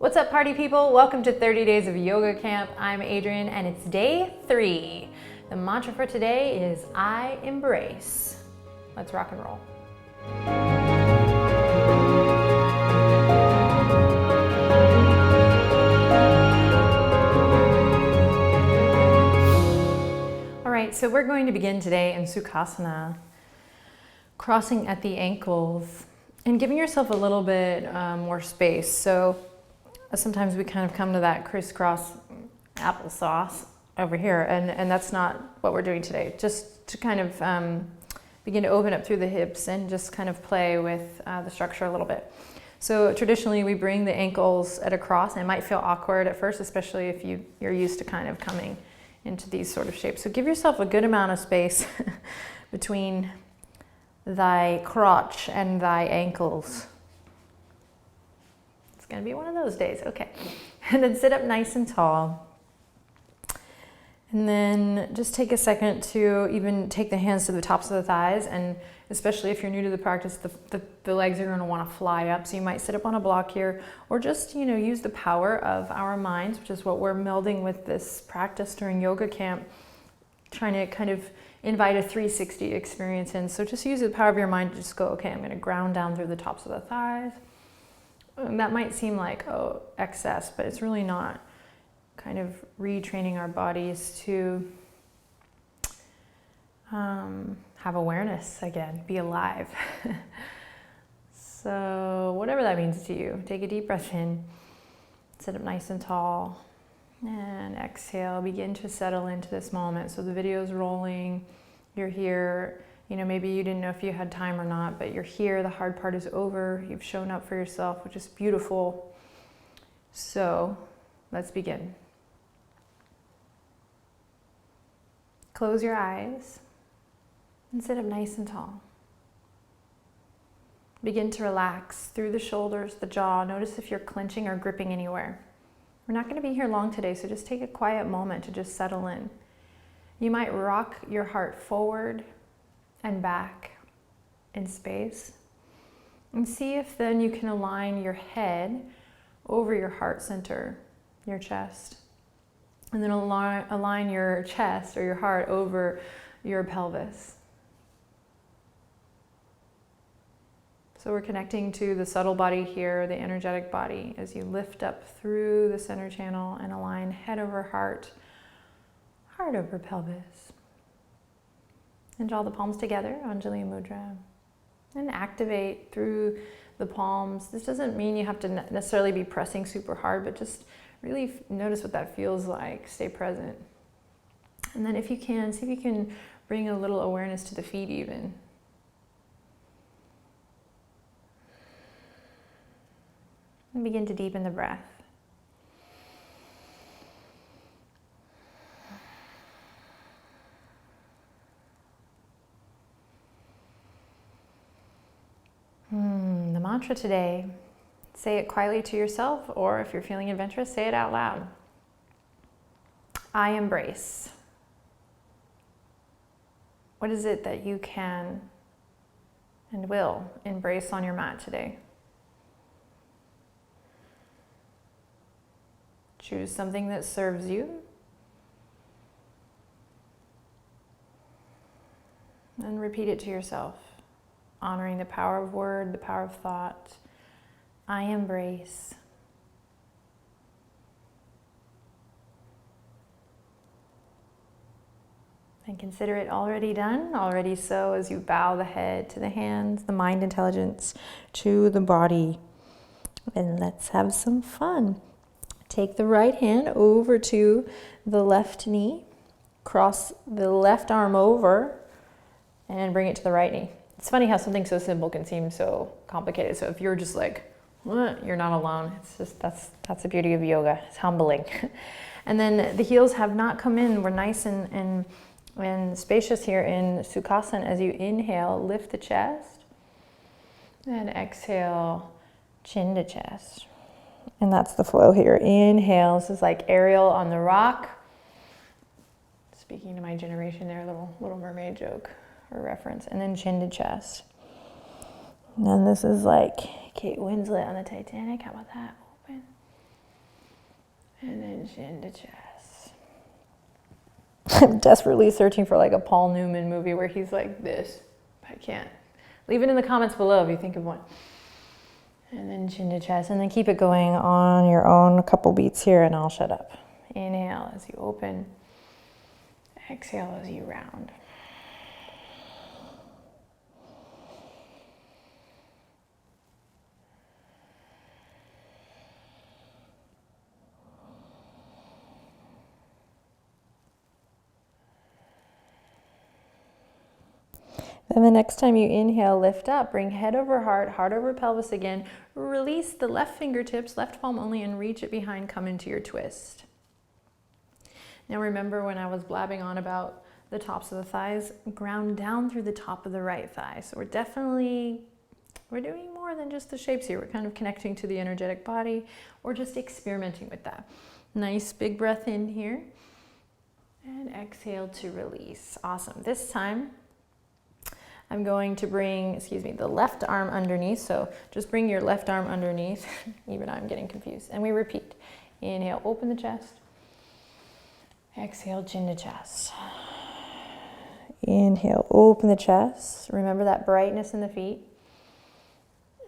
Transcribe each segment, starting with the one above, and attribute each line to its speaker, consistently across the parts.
Speaker 1: What's up, party people? Welcome to 30 Days of Yoga Camp. I'm Adriene and it's day 3. The mantra for today is I embrace. Let's rock and roll. All right, so we're going to begin today in Sukhasana, crossing at the ankles and giving yourself a little bit more space. So sometimes we kind of come to that crisscross applesauce over here, and that's not what we're doing today. Just to kind of begin to open up through the hips and just kind of play with the structure a little bit. So traditionally we bring the ankles at a cross, and it might feel awkward at first, especially if you're used to kind of coming into these sort of shapes. So give yourself a good amount of space between thy crotch and thy ankles. Gonna be one of those days. Okay. And then sit up nice and tall. And then just take a second to even take the hands to the tops of the thighs, and especially if you're new to the practice, the legs are going to want to fly up. So you might sit up on a block here, or just, use the power of our minds, which is what we're melding with this practice during yoga camp, trying to kind of invite a 360 experience in. So just use the power of your mind to just go, okay, I'm going to ground down through the tops of the thighs. And that might seem like, oh, excess, but it's really not. Kind of retraining our bodies to have awareness again, be alive. So whatever that means to you, take a deep breath in, sit up nice and tall, and exhale, begin to settle into this moment. So the video's rolling, you're here. Maybe you didn't know if you had time or not, but you're here, the hard part is over, you've shown up for yourself, which is beautiful. So let's begin. Close your eyes and sit up nice and tall. Begin to relax through the shoulders, the jaw. Notice if you're clenching or gripping anywhere. We're not going to be here long today, so just take a quiet moment to just settle in. You might rock your heart forward and back in space, and see if then you can align your head over your heart center, your chest, and then align your chest or your heart over your pelvis. So we're connecting to the subtle body here, the energetic body, as you lift up through the center channel and align head over heart, heart over pelvis. And draw the palms together, Anjali Mudra, and activate through the palms. This doesn't mean you have to necessarily be pressing super hard, but just really notice what that feels like. Stay present. And then if you can, see if you can bring a little awareness to the feet even. And begin to deepen the breath. The mantra today, say it quietly to yourself, or if you're feeling adventurous, say it out loud. I embrace. What is it that you can and will embrace on your mat today? Choose something that serves you. And repeat it to yourself. Honoring the power of word, the power of thought. I embrace. And consider it already done, already so, as you bow the head to the hands, the mind intelligence to the body. And let's have some fun. Take the right hand over to the left knee. Cross the left arm over and bring it to the right knee. It's funny how something so simple can seem so complicated. So if you're just like, what? You're not alone. It's just, that's the beauty of yoga. It's humbling. And then the heels have not come in. We're nice and spacious here in Sukhasana. As you inhale, lift the chest. And exhale, chin to chest. And that's the flow here. Inhale. This is like Ariel on the rock. Speaking to my generation there, Little Mermaid joke. Or reference, and then chin to chest. And then this is like Kate Winslet on the Titanic. How about that? Open. then chin to chest. I'm desperately searching for like a Paul Newman movie where he's like this. I can't. Leave it in the comments below if you think of one. And then chin to chest, and then keep it going on your own, a couple beats here, and I'll shut up. Inhale as you open. Exhale as you round. Then the next time you inhale, lift up, bring head over heart, heart over pelvis again. Release the left fingertips, left palm only, and reach it behind, come into your twist. Now remember when I was blabbing on about the tops of the thighs, ground down through the top of the right thigh. So we're doing more than just the shapes here. We're kind of connecting to the energetic body or just experimenting with that. Nice big breath in here. And exhale to release. Awesome. This time, I'm going to bring, the left arm underneath. So just bring your left arm underneath. Even I'm getting confused. And we repeat. Inhale, open the chest. Exhale, chin to chest. Inhale, open the chest. Remember that brightness in the feet.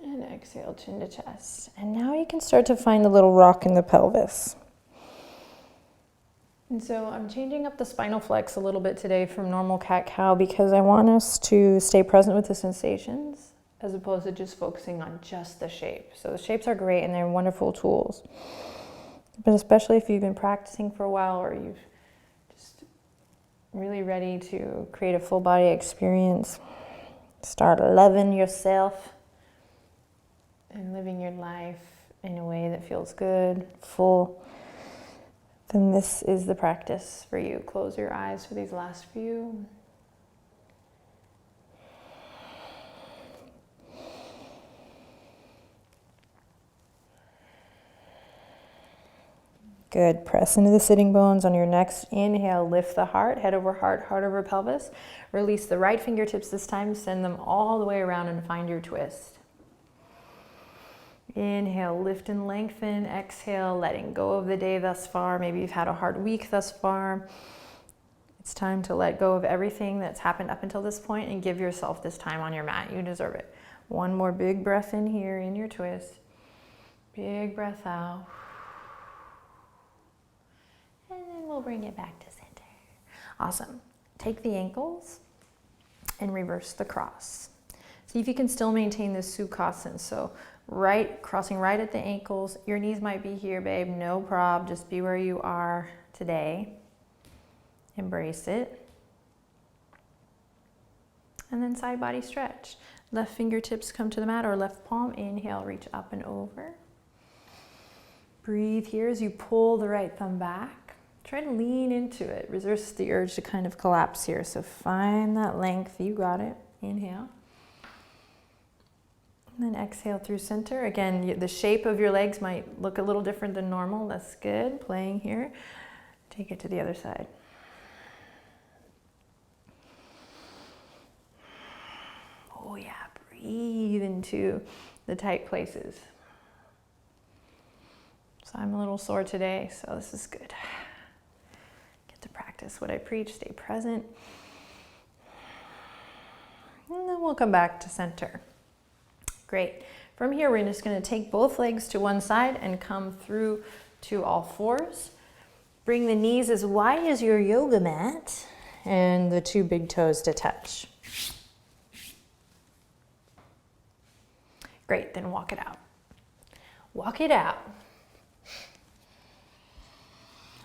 Speaker 1: And exhale, chin to chest. And now you can start to find the little rock in the pelvis. And so I'm changing up the spinal flex a little bit today from normal cat-cow because I want us to stay present with the sensations as opposed to just focusing on just the shape. So the shapes are great and they're wonderful tools. But especially if you've been practicing for a while or you've just really ready to create a full body experience, start loving yourself and living your life in a way that feels good, full, then this is the practice for you. Close your eyes for these last few. Good. Press into the sitting bones. On your next inhale, lift the heart, head over heart, heart over pelvis. Release the right fingertips this time. Send them all the way around and find your twist. Inhale, lift and lengthen. Exhale, letting go of the day thus far. Maybe you've had a hard week thus far. It's time to let go of everything that's happened up until this point and give yourself this time on your mat. You deserve it. One more big breath in here in your twist. Big breath out. And then we'll bring it back to center. Awesome. Take the ankles and reverse the cross. See if you can still maintain this Sukhasana. So crossing right at the ankles. Your knees might be here, babe. No prob. Just be where you are today. Embrace it. And then side body stretch. Left fingertips come to the mat or left palm. Inhale, reach up and over. Breathe here as you pull the right thumb back. Try to lean into it. Resist the urge to kind of collapse here. So find that length. You got it. Inhale. And then exhale through center. Again, the shape of your legs might look a little different than normal. That's good. Playing here. Take it to the other side. Oh yeah, breathe into the tight places. So I'm a little sore today, so this is good. Get to practice what I preach, stay present. And then we'll come back to center. Great. From here, we're just going to take both legs to one side and come through to all fours. Bring the knees as wide as your yoga mat and the two big toes to touch. Great, then walk it out. Walk it out.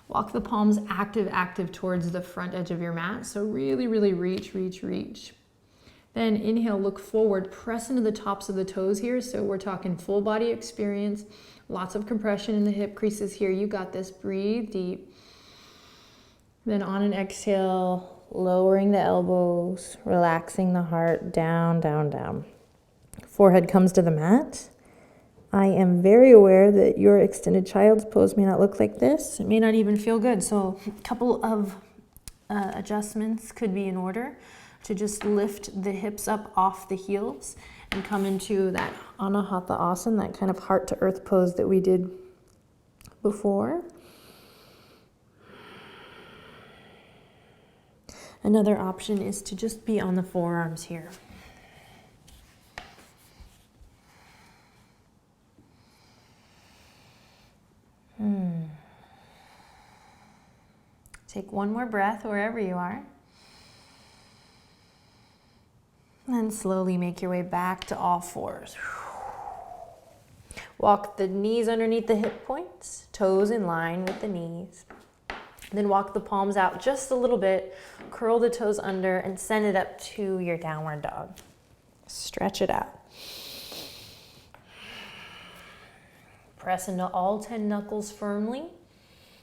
Speaker 1: Walk the palms active towards the front edge of your mat. So really, really reach, reach, reach. Then inhale, look forward, press into the tops of the toes here. So we're talking full body experience, lots of compression in the hip creases here. You got this, breathe deep. Then on an exhale, lowering the elbows, relaxing the heart, down, down, down. Forehead comes to the mat. I am very aware that your extended child's pose may not look like this. It may not even feel good. So a couple of adjustments could be in order to just lift the hips up off the heels and come into that Anahata Asana, that kind of heart to earth pose that we did before. Another option is to just be on the forearms here. Take one more breath wherever you are. And slowly make your way back to all fours. Walk the knees underneath the hip points, toes in line with the knees. Then walk the palms out just a little bit, curl the toes under, and send it up to your downward dog. Stretch it out. Press into all 10 knuckles firmly.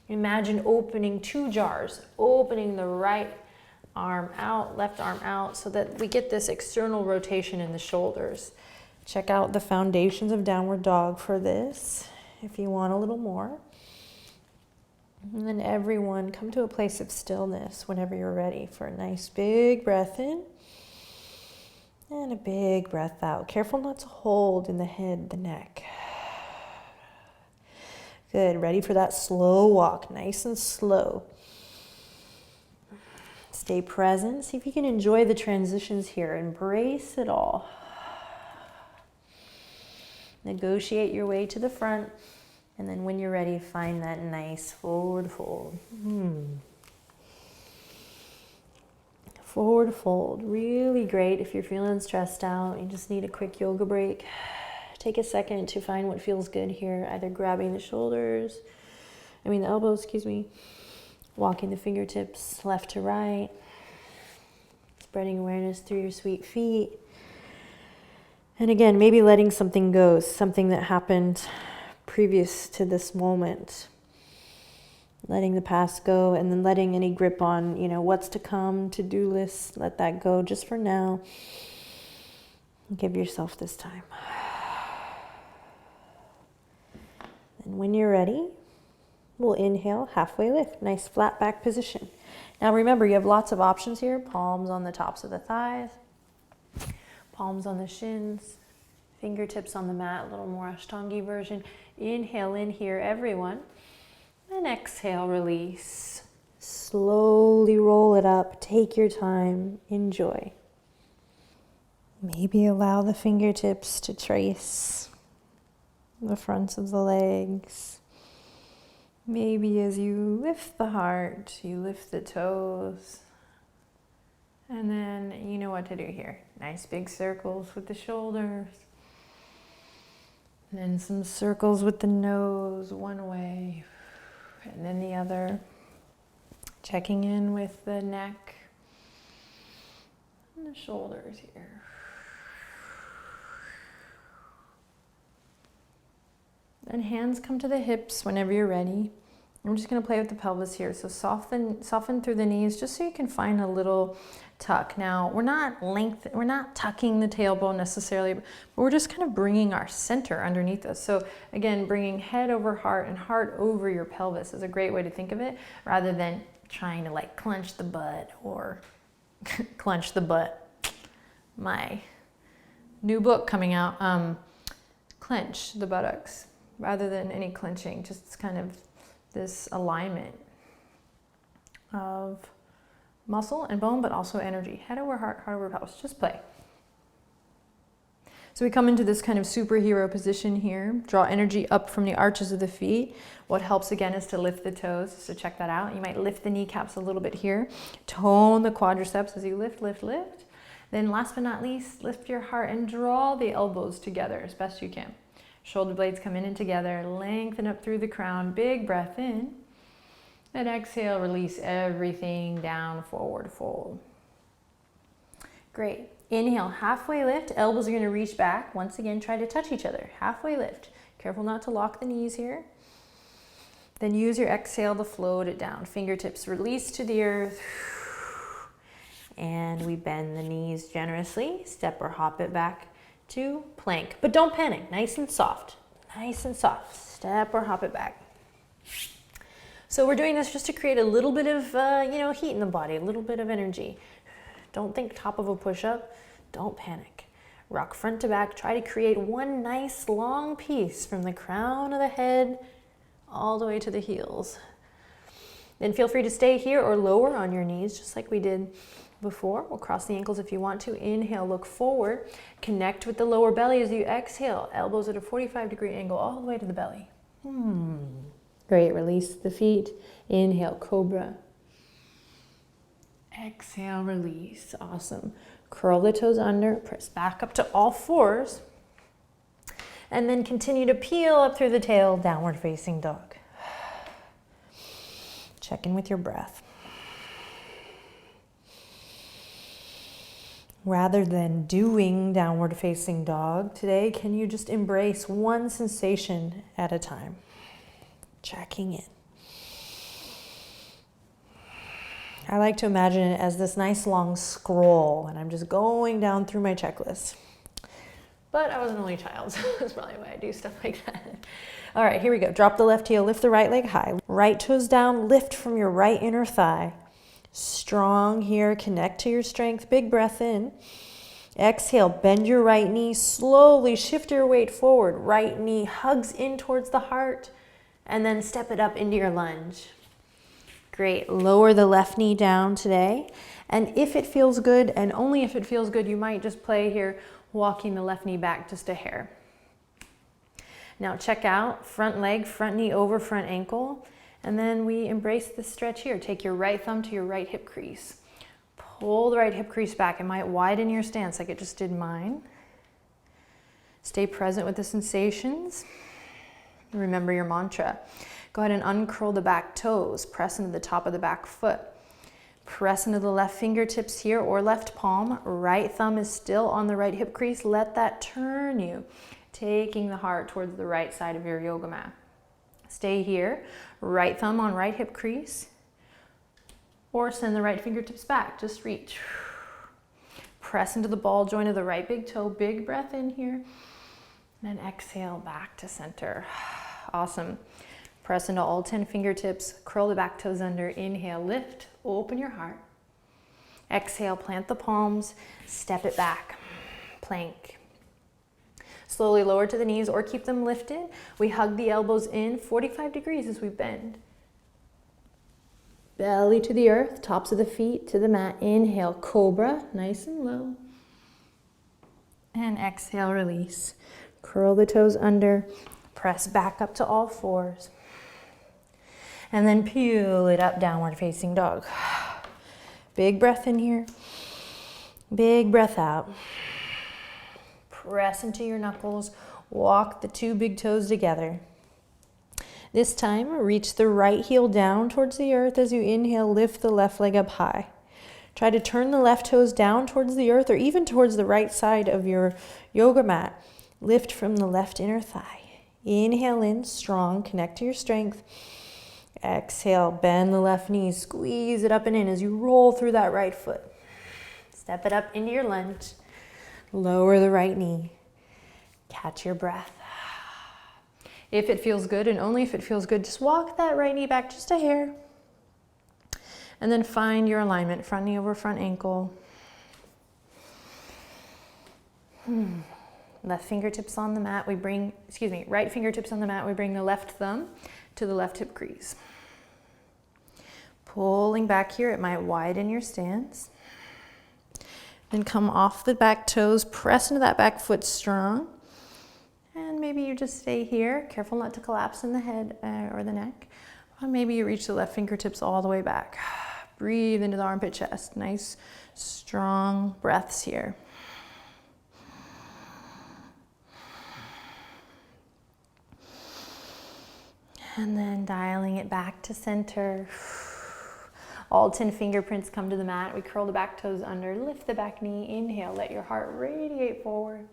Speaker 1: Imagine opening 2 jars, opening the right arm out, left arm out, so that we get this external rotation in the shoulders. Check out the foundations of downward dog for this, if you want a little more. And then everyone, come to a place of stillness whenever you're ready for a nice big breath in and a big breath out. Careful not to hold in the head, the neck. Good, ready for that slow walk, nice and slow. Stay present, see if you can enjoy the transitions here, embrace it all. Negotiate your way to the front, and then when you're ready, find that nice forward fold. Forward fold, really great if you're feeling stressed out, you just need a quick yoga break. Take a second to find what feels good here, either grabbing the elbows, walking the fingertips left to right, spreading awareness through your sweet feet. And again, maybe letting something go, something that happened previous to this moment. Letting the past go, and then letting any grip on, what's to come, to-do lists, let that go just for now. Give yourself this time. And when you're ready, we'll inhale, halfway lift, nice flat back position. Now remember, you have lots of options here. Palms on the tops of the thighs, palms on the shins, fingertips on the mat, a little more Ashtangi version. Inhale in here, everyone. And exhale, release. Slowly roll it up, take your time, enjoy. Maybe allow the fingertips to trace the fronts of the legs. Maybe as you lift the heart, you lift the toes. And then you know what to do here. Nice big circles with the shoulders. And then some circles with the nose one way and then the other. Checking in with the neck and the shoulders here. And hands come to the hips whenever you're ready. I'm just going to play with the pelvis here. So soften through the knees just so you can find a little tuck. Now, we're not tucking the tailbone necessarily, but we're just kind of bringing our center underneath us. So again, bringing head over heart and heart over your pelvis is a great way to think of it, rather than trying to like clench the butt or clench the butt. My new book coming out, Clench the Buttocks. Rather than any clenching, just kind of this alignment of muscle and bone, but also energy. Head over heart, heart over pelvis. Just play. So we come into this kind of superhero position here. Draw energy up from the arches of the feet. What helps again is to lift the toes. So check that out. You might lift the kneecaps a little bit here. Tone the quadriceps as you lift, lift, lift. Then last but not least, lift your heart and draw the elbows together as best you can. Shoulder blades come in and together, lengthen up through the crown, big breath in. And exhale, release everything down, forward fold. Great. Inhale, halfway lift. Elbows are going to reach back. Once again, try to touch each other. Halfway lift. Careful not to lock the knees here. Then use your exhale to float it down. Fingertips release to the earth. And we bend the knees generously. Step or hop it back to plank, but don't panic. Nice and soft, nice and soft. Step or hop it back. So we're doing this just to create a little bit of heat in the body, a little bit of energy. Don't think top of a push-up. Don't panic. Rock front to back. Try to create one nice long piece from the crown of the head all the way to the heels. Then feel free to stay here or lower on your knees, just like we did before. We'll cross the ankles if you want to. Inhale, look forward. Connect with the lower belly as you exhale. Elbows at a 45-degree angle all the way to the belly. Great, release the feet. Inhale, cobra. Exhale, release. Awesome. Curl the toes under, press back up to all fours. And then continue to peel up through the tail, downward facing dog. Check in with your breath. Rather than doing downward facing dog today, can you just embrace one sensation at a time? Checking in. I like to imagine it as this nice long scroll, and I'm just going down through my checklist. But I was an only child, so that's probably why I do stuff like that. All right, here we go. Drop the left heel, lift the right leg high. Right toes down, lift from your right inner thigh. Strong here, connect to your strength. Big breath in. Exhale, bend your right knee. Slowly shift your weight forward. Right knee hugs in towards the heart, and then step it up into your lunge. Great. Lower the left knee down today. And if it feels good, and only if it feels good, you might just play here, walking the left knee back just a hair. Now check out front leg, front knee over front ankle. And then we embrace this stretch here. Take your right thumb to your right hip crease. Pull the right hip crease back. It might widen your stance like it just did mine. Stay present with the sensations. Remember your mantra. Go ahead and uncurl the back toes. Press into the top of the back foot. Press into the left fingertips here or left palm. Right thumb is still on the right hip crease. Let that turn you, taking the heart towards the right side of your yoga mat. Stay here. Right thumb on right hip crease. Or send the right fingertips back. Just reach. Press into the ball joint of the right big toe. Big breath in here. And then exhale back to center. Awesome. Press into all 10 fingertips. Curl the back toes under. Inhale, lift. Open your heart. Exhale, plant the palms. Step it back. Plank. Slowly lower to the knees or keep them lifted. We hug the elbows in 45 degrees as we bend. Belly to the earth, tops of the feet to the mat. Inhale, cobra, nice and low. And exhale, release. Curl the toes under. Press back up to all fours. And then peel it up, downward facing dog. Big breath in here. Big breath out. Press into your knuckles. Walk the two big toes together. This time, reach the right heel down towards the earth as you inhale, lift the left leg up high. Try to turn the left toes down towards the earth or even towards the right side of your yoga mat. Lift from the left inner thigh. Inhale in, strong, connect to your strength. Exhale, bend the left knee, squeeze it up and in as you roll through that right foot. Step it up into your lunge. Lower the right knee. Catch your breath. If it feels good, and only if it feels good, just walk that right knee back just a hair. And then find your alignment, front knee over front ankle. Left fingertips on the mat, right fingertips on the mat, we bring the left thumb to the left hip crease. Pulling back here, it might widen your stance. Then come off the back toes, press into that back foot strong. And maybe you just stay here, careful not to collapse in the head or the neck. Or maybe you reach the left fingertips all the way back. Breathe into the armpit chest. Nice, strong breaths here. And then dialing it back to center. All 10 fingerprints come to the mat. We curl the back toes under, lift the back knee. Inhale, let your heart radiate forward.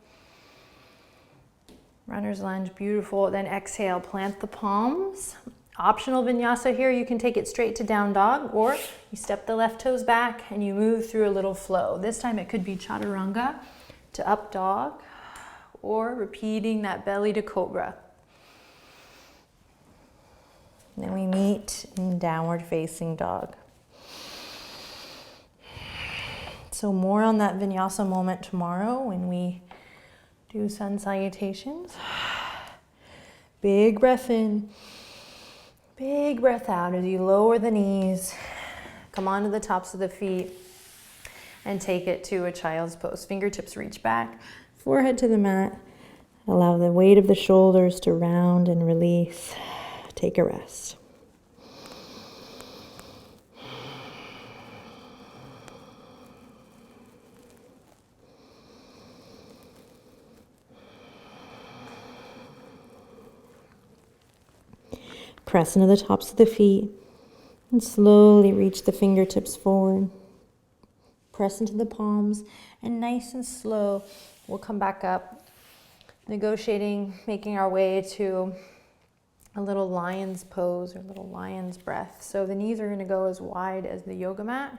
Speaker 1: Runner's lunge, beautiful. Then exhale, plant the palms. Optional vinyasa here, you can take it straight to down dog, or you step the left toes back and you move through a little flow. This time it could be chaturanga to up dog, or repeating that belly to cobra. Then we meet in downward facing dog. So more on that vinyasa moment tomorrow when we do sun salutations. Big breath in. Big breath out as you lower the knees, come onto the tops of the feet, and take it to a child's pose. Fingertips reach back, forehead to the mat. Allow the weight of the shoulders to round and release. Take a rest. Press into the tops of the feet and slowly reach the fingertips forward. Press into the palms and nice and slow, we'll come back up, negotiating, making our way to a little lion's pose or little lion's breath. So the knees are going to go as wide as the yoga mat.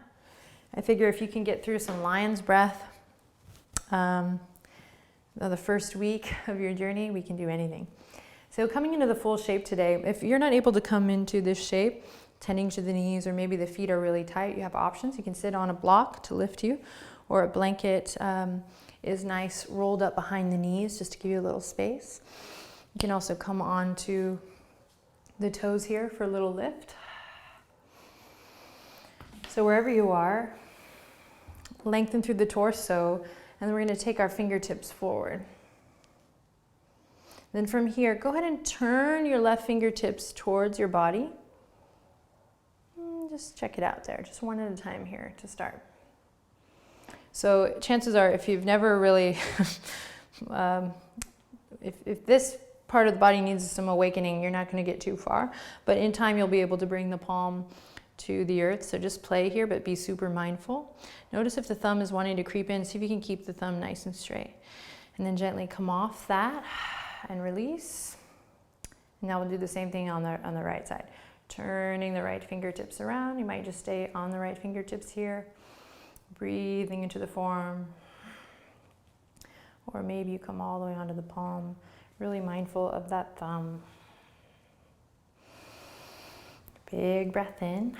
Speaker 1: I figure if you can get through some lion's breath the first week of your journey, we can do anything. So coming into the full shape today, if you're not able to come into this shape, tending to the knees, or maybe the feet are really tight, you have options. You can sit on a block to lift you, or a blanket is nice rolled up behind the knees just to give you a little space. You can also come on to the toes here for a little lift. So wherever you are, lengthen through the torso, and then we're going to take our fingertips forward. Then from here, go ahead and turn your left fingertips towards your body. Just check it out there, just one at a time here to start. So chances are, if you've never really, if this part of the body needs some awakening, you're not going to get too far. But in time, you'll be able to bring the palm to the earth. So just play here, but be super mindful. Notice if the thumb is wanting to creep in, see if you can keep the thumb nice and straight. And then gently come off that and release. And now we'll do the same thing on the right side. Turning the right fingertips around. You might just stay on the right fingertips here. Breathing into the form. Or maybe you come all the way onto the palm. Really mindful of that thumb. Big breath in.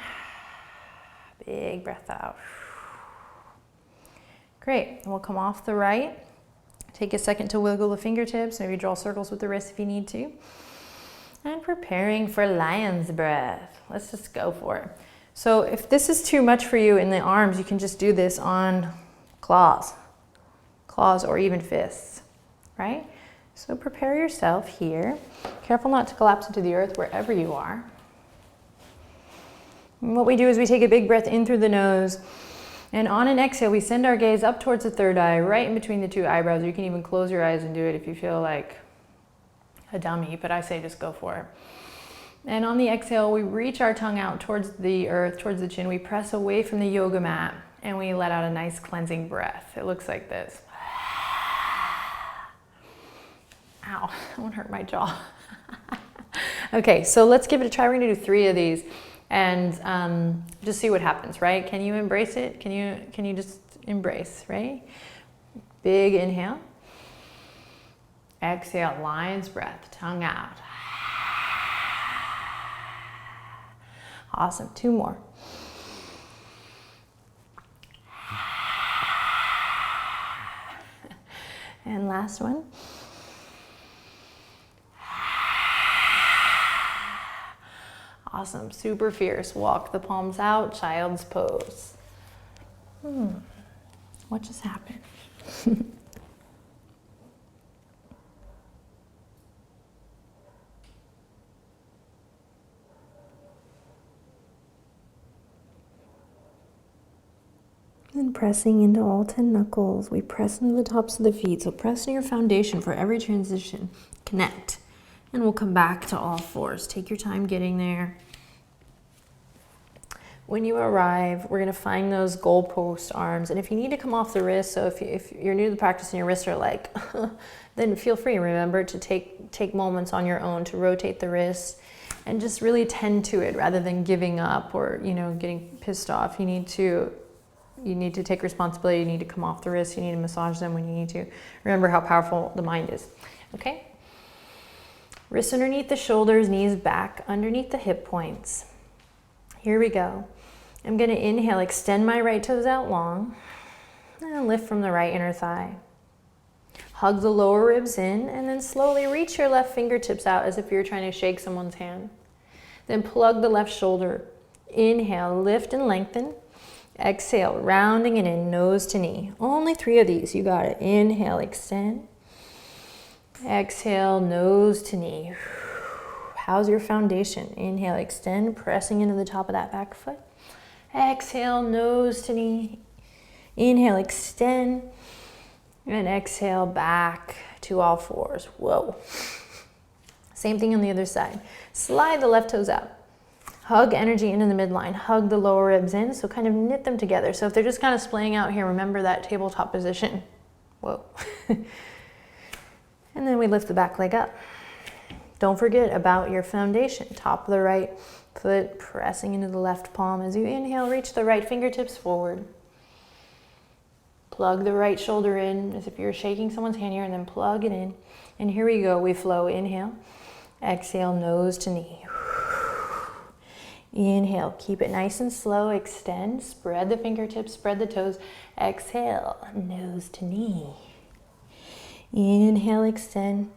Speaker 1: Big breath out. Great. And we'll come off the right. Take a second to wiggle the fingertips. Maybe draw circles with the wrists if you need to. And preparing for lion's breath. Let's just go for it. So if this is too much for you in the arms, you can just do this on claws or even fists, right? So prepare yourself here. Careful not to collapse into the earth wherever you are. And what we do is we take a big breath in through the nose, and on an exhale, we send our gaze up towards the third eye, right in between the two eyebrows. Or you can even close your eyes and do it if you feel like a dummy, but I say just go for it. And on the exhale, we reach our tongue out towards the earth, towards the chin. We press away from the yoga mat, and we let out a nice cleansing breath. It looks like this. Ow, that one hurt my jaw. Okay, so let's give it a try. We're gonna do 3 of these and just see what happens, right? Can you embrace it? Can you just embrace, right? Big inhale. Exhale, lion's breath, tongue out. Awesome, 2 more. And last one. Awesome, super fierce. Walk the palms out, child's pose. What just happened? And pressing into all 10 knuckles, we press into the tops of the feet. So press into your foundation for every transition. Connect. And we'll come back to all 4s. Take your time getting there. When you arrive, we're going to find those goalpost arms. And if you need to come off the wrist, so if you're new to the practice and your wrists are like, then feel free. Remember to take moments on your own to rotate the wrists and just really tend to it rather than giving up or getting pissed off. You need to take responsibility. You need to come off the wrist. You need to massage them when you need to. Remember how powerful the mind is. Okay? Wrists underneath the shoulders, knees back, underneath the hip points. Here we go. I'm going to inhale, extend my right toes out long, and lift from the right inner thigh. Hug the lower ribs in, and then slowly reach your left fingertips out as if you're trying to shake someone's hand. Then plug the left shoulder. Inhale, lift and lengthen. Exhale, rounding it in, nose to knee. Only 3 of these, you got it. Inhale, extend. Exhale, nose to knee. How's your foundation? Inhale, extend, pressing into the top of that back foot. Exhale, nose to knee. Inhale, extend. And exhale, back to all fours. Whoa. Same thing on the other side. Slide the left toes out. Hug energy into the midline. Hug the lower ribs in, so kind of knit them together. So if they're just kind of splaying out here, remember that tabletop position. Whoa. And then we lift the back leg up. Don't forget about your foundation. Top of the right foot pressing into the left palm. As you inhale, reach the right fingertips forward. Plug the right shoulder in as if you're shaking someone's hand here, and then plug it in. And here we go. We flow. Inhale. Exhale, nose to knee. Inhale, keep it nice and slow, extend, spread the fingertips, spread the toes. Exhale, nose to knee. Inhale, extend.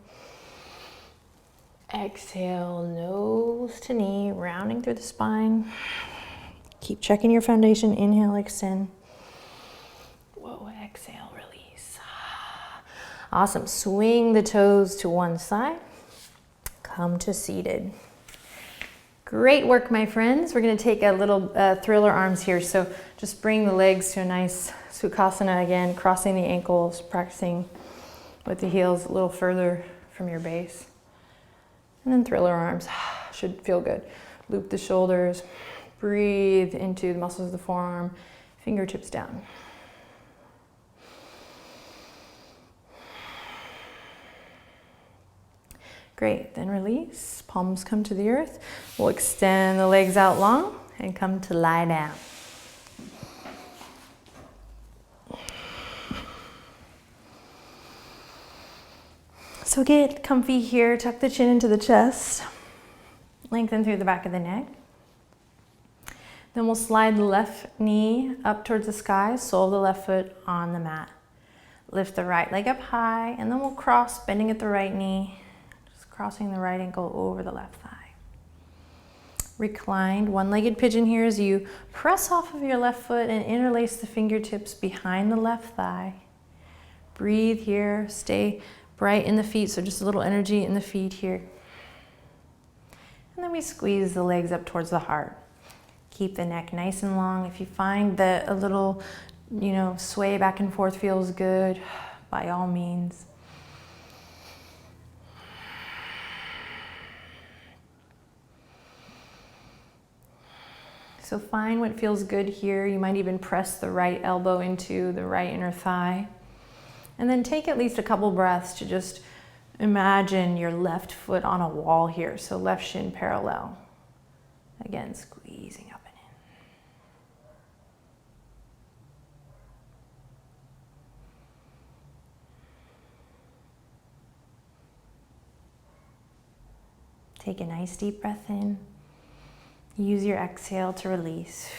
Speaker 1: Exhale, nose to knee, rounding through the spine. Keep checking your foundation. Inhale, extend. Whoa, exhale, release. Awesome. Swing the toes to one side. Come to seated. Great work, my friends. We're going to take a little thriller arms here. So just bring the legs to a nice Sukhasana again, crossing the ankles, practicing with the heels a little further from your base. And then thriller arms. Should feel good. Loop the shoulders. Breathe into the muscles of the forearm. Fingertips down. Great, then release, palms come to the earth. We'll extend the legs out long and come to lie down. So get comfy here, tuck the chin into the chest, lengthen through the back of the neck. Then we'll slide the left knee up towards the sky, sole of the left foot on the mat. Lift the right leg up high, and then we'll cross, bending at the right knee. Crossing the right ankle over the left thigh. Reclined, one-legged pigeon here as you press off of your left foot and interlace the fingertips behind the left thigh. Breathe here, stay bright in the feet, so just a little energy in the feet here. And then we squeeze the legs up towards the heart. Keep the neck nice and long. If you find that a little, sway back and forth feels good, by all means. So find what feels good here. You might even press the right elbow into the right inner thigh. And then take at least a couple breaths to just imagine your left foot on a wall here. So left shin parallel. Again, squeezing up and in. Take a nice deep breath in. Use your exhale to release.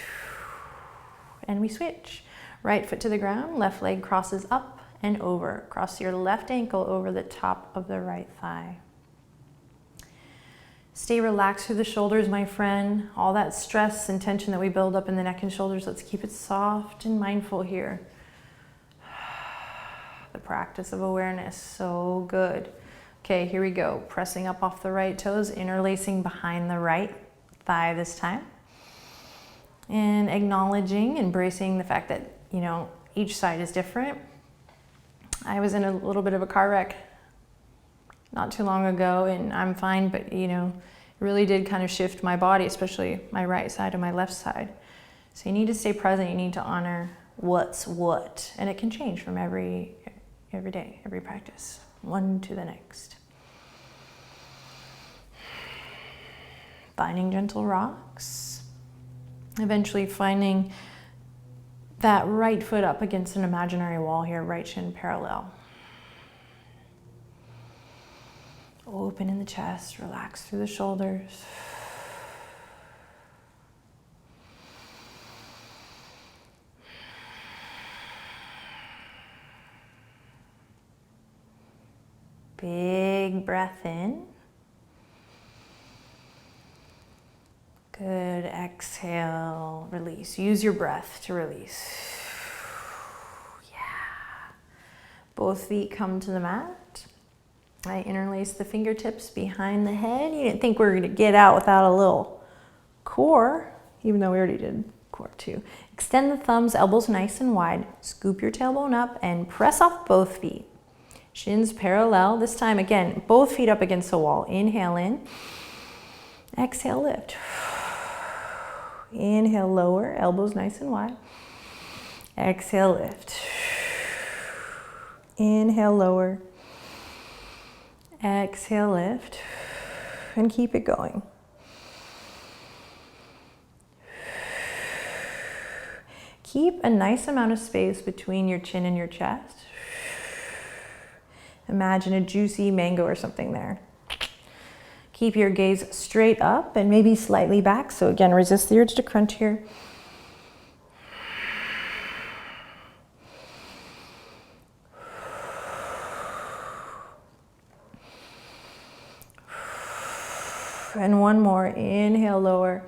Speaker 1: And we switch. Right foot to the ground, left leg crosses up and over. Cross your left ankle over the top of the right thigh. Stay relaxed through the shoulders, my friend. All that stress and tension that we build up in the neck and shoulders, let's keep it soft and mindful here. The practice of awareness, so good. Okay, here we go. Pressing up off the right toes, interlacing behind the right thigh this time. And acknowledging, embracing the fact that, each side is different. I was in a little bit of a car wreck not too long ago, and I'm fine, but it really did kind of shift my body, especially my right side and my left side. So you need to stay present. You need to honor what's what, and it can change from every day, every practice, one to the next. Finding gentle rocks. Eventually finding that right foot up against an imaginary wall here, right shin parallel. Open in the chest, relax through the shoulders. Big breath in. Exhale, release. Use your breath to release. Yeah. Both feet come to the mat. I interlace the fingertips behind the head. You didn't think we were going to get out without a little core, even though we already did core too. Extend the thumbs, elbows nice and wide. Scoop your tailbone up and press off both feet. Shins parallel. This time, again, both feet up against the wall. Inhale in. Exhale, lift. Inhale, lower. Elbows nice and wide. Exhale, lift. Inhale, lower. Exhale, lift. And keep it going. Keep a nice amount of space between your chin and your chest. Imagine a juicy mango or something there. Keep your gaze straight up and maybe slightly back. So again, resist the urge to crunch here. And one more. Inhale, lower.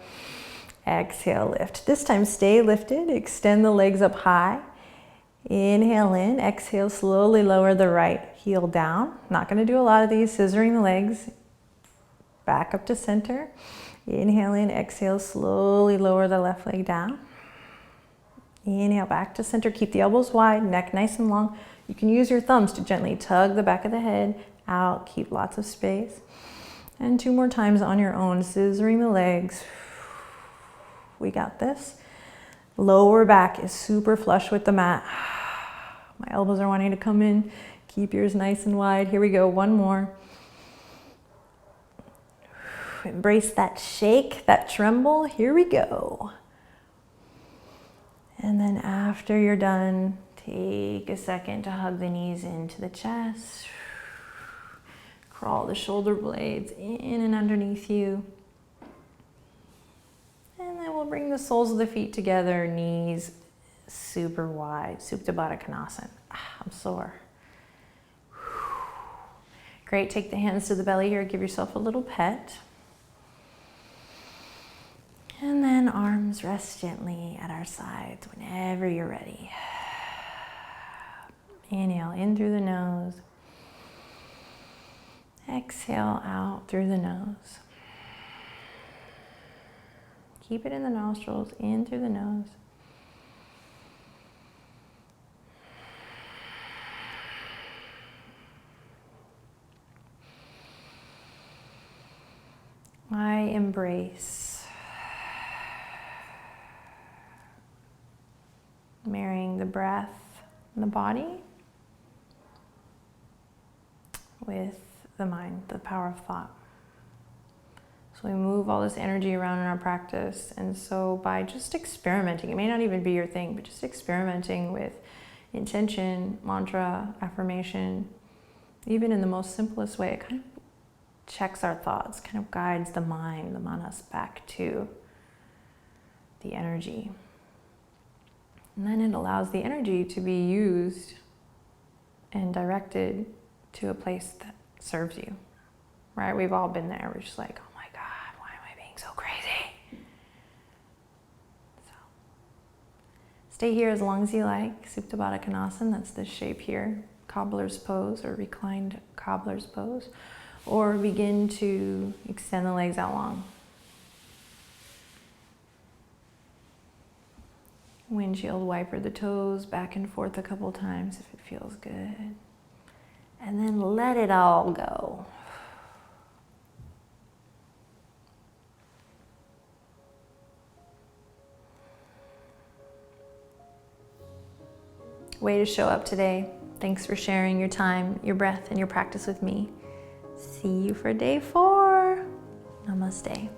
Speaker 1: Exhale, lift. This time, stay lifted. Extend the legs up high. Inhale in. Exhale, slowly lower the right heel down. Not going to do a lot of these, scissoring the legs. Back up to center. Inhale in. Exhale, slowly lower the left leg down. Inhale, back to center. Keep the elbows wide, neck nice and long. You can use your thumbs to gently tug the back of the head out. Keep lots of space. And 2 more times on your own, scissoring the legs. We got this. Lower back is super flush with the mat. My elbows are wanting to come in. Keep yours nice and wide. Here we go, one more. Embrace that shake, that tremble. Here we go. And then after you're done, take a second to hug the knees into the chest. Crawl the shoulder blades in and underneath you. And then we'll bring the soles of the feet together, knees super wide, Supta Baddha Konasana. I'm sore. Great, take the hands to the belly here, give yourself a little pet. And then arms rest gently at our sides whenever you're ready. Inhale in through the nose. Exhale out through the nose. Keep it in the nostrils, in through the nose. I embrace marrying the breath and the body with the mind, the power of thought. So we move all this energy around in our practice, and so by just experimenting, it may not even be your thing, but just experimenting with intention, mantra, affirmation, even in the most simplest way, it kind of checks our thoughts, kind of guides the mind, the manas, back to the energy. And then it allows the energy to be used and directed to a place that serves you, right? We've all been there. We're just like, oh my God, why am I being so crazy? So stay here as long as you like. Supta Baddha Konasana, that's this shape here. Cobbler's pose or reclined cobbler's pose. Or begin to extend the legs out long. Windshield wiper the toes back and forth a couple times if it feels good. And then let it all go. Way to show up today. Thanks for sharing your time, your breath, and your practice with me. See you for day 4. Namaste.